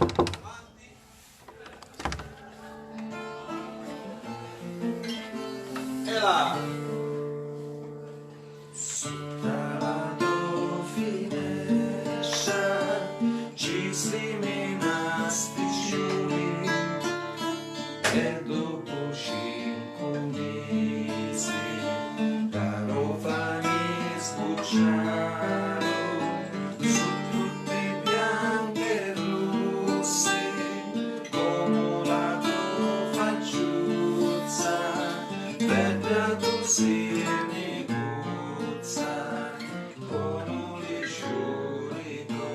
E là! Sotto la tua finestra ci slimina spiccioli e dopo 5 mesi garofani sbucciano su tutti bianchi e rossi come la tua facciuzza per tu si negozia con un lisciurico.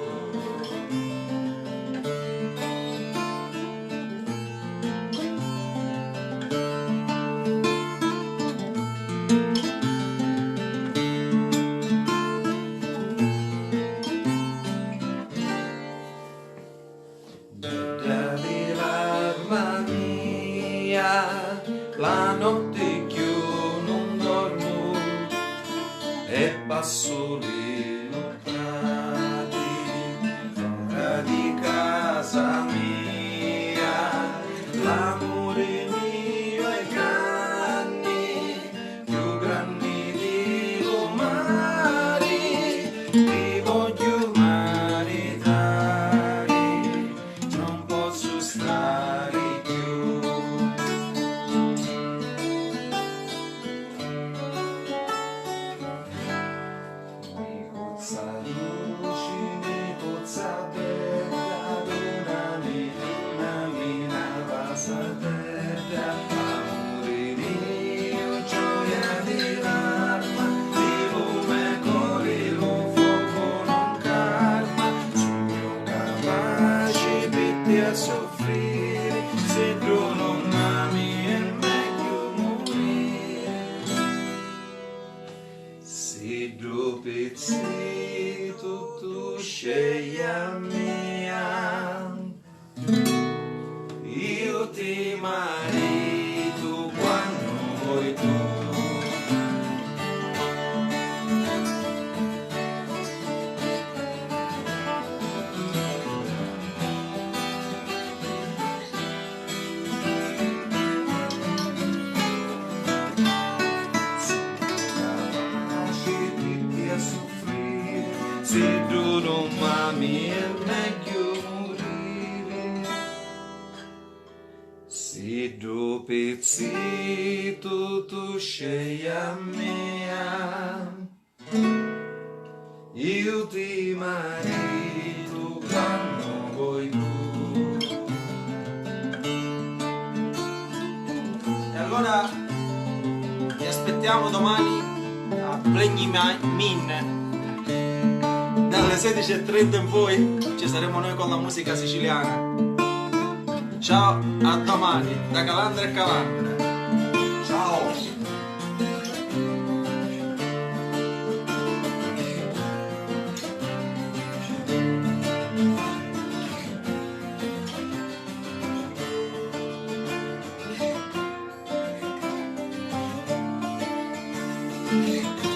Di l'arma mia, la notte che io non dormo e passo lì lontani, fuori di casa mia, l'amore mio è grande, più grande di domani, ti voglio maritare, non posso stare più. Mi cozza luci, mi cozza bella, una mina passa terra, amore mio, gioia di l'arma, di lume cori, lo fuoco non calma, sono capace di te a soffrire, se tu non ami è meglio morire. Se due pezzi tu scegli a mia, io ti marito quando vuoi tu. Se tu non m'ami è meglio morire. Se due pezzi tu scegli a mia, io ti marito quando vuoi tu. E allora vi aspettiamo domani a Plegni Min. Dalle 16:30 in poi ci saremo noi con la musica siciliana. Ciao, a domani da Calandra e Calandra. Ciao! Yeah.